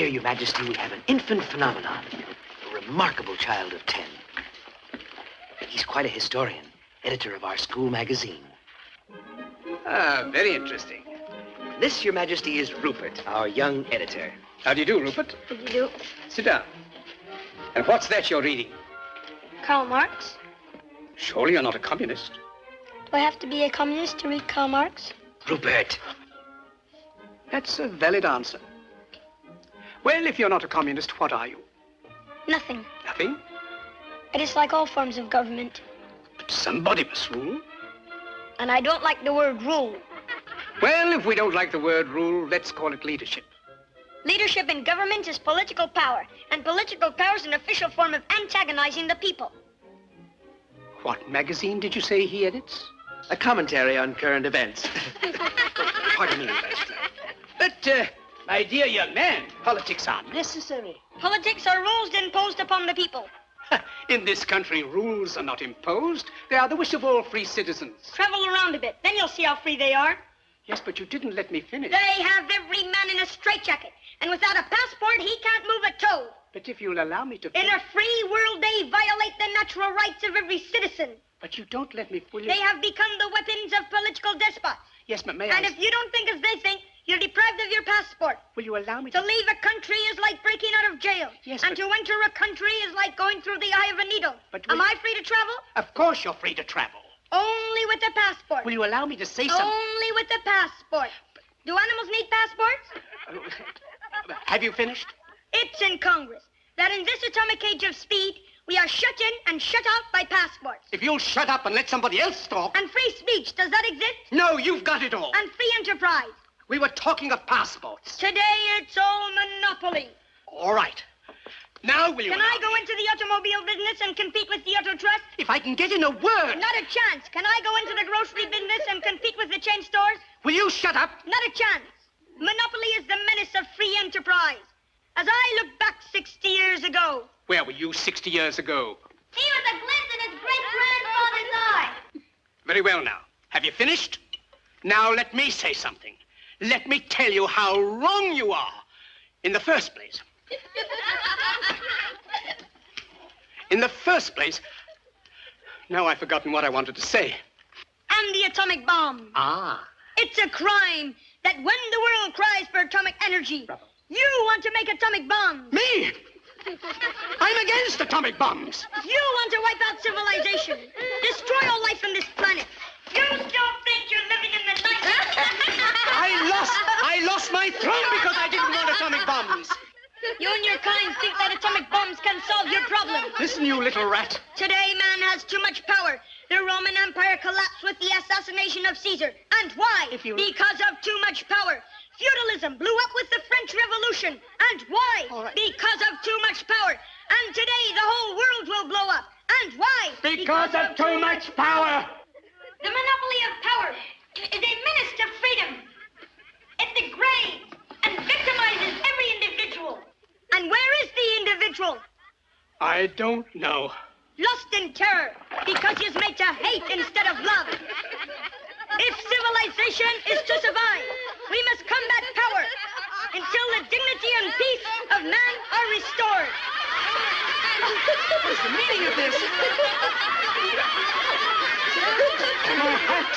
Here, Your Majesty, we have an infant phenomenon, a remarkable child of 10. He's quite a historian, editor of our school magazine. Ah, very interesting. This, Your Majesty, is Rupert, our young editor. How do you do, Rupert? How do you do? Sit down. And what's that you're reading? Karl Marx. Surely you're not a communist. Do I have to be a communist to read Karl Marx? Rupert! That's a valid answer. Well, if you're not a communist, what are you? Nothing. Nothing? I dislike all forms of government. But somebody must rule. And I don't like the word rule. Well, if we don't like the word rule, let's call it leadership. Leadership in government is political power, and political power is an official form of antagonizing the people. What magazine did you say he edits? A commentary on current events. Pardon me, Ambassador. But, my dear young man, politics are necessary. Politics are rules imposed upon the people. In this country, rules are not imposed. They are the wish of all free citizens. Travel around a bit, then you'll see how free they are. Yes, but you didn't let me finish. They have every man in a straitjacket, and without a passport, he can't move a toe. But if you'll allow me to... In a free world, they violate the natural rights of every citizen. But you don't let me fully... They have become the weapons of political despots. Yes, but may And if you don't think as they think, you're deprived of your passport. Will you allow me To leave a country is like breaking out of jail. Yes, and but... to enter a country is like going through the eye of a needle. But Am I free to travel? Of course you're free to travel. Only with a passport. Will you allow me to say something? Only with a passport. Do animals need passports? Have you finished? It's in Congress that in this atomic age of speed, we are shut in and shut out by passports. If you'll shut up and let somebody else talk... And free speech, does that exist? No, you've got it all. And free enterprise. We were talking of passports. Today, it's all monopoly. All right. Now will you... Can I go into the automobile business and compete with the Auto Trust? If I can get in a word... Not a chance. Can I go into the grocery business and compete with the chain stores? Will you shut up? Not a chance. Monopoly is the menace of free enterprise. As I look back 60 years ago... Where were you 60 years ago? He was a glint in his great-grandfather's eye. Very well now. Have you finished? Now let me say something. Let me tell you how wrong you are. In the first place... In the first place... Now I've forgotten what I wanted to say. And the atomic bomb. Ah. It's a crime that when the world cries for atomic energy, Bravo. you want to make atomic bombs. Me? I'm against atomic bombs. You want to wipe out civilization, destroy all life on this planet. You still think you're living in the 90s? I lost my throne because I didn't want atomic bombs. You and your kind think that atomic bombs can solve your problem. Listen, you little rat. Today, man has too much power. The Roman Empire collapsed with the assassination of Caesar. And why? Because of too much power. Feudalism blew up with the French Revolution. And why? All right. Because of too much power. And today, the whole world will blow up. And why? Because of too much power. The monopoly of power is a menace to freedom. It degrades and victimizes every individual. And where is the individual? I don't know. Lost in terror because he is made to hate instead of love. If civilization is to survive, we must combat power until the dignity and peace of man are restored. What is the meaning of this? My hat.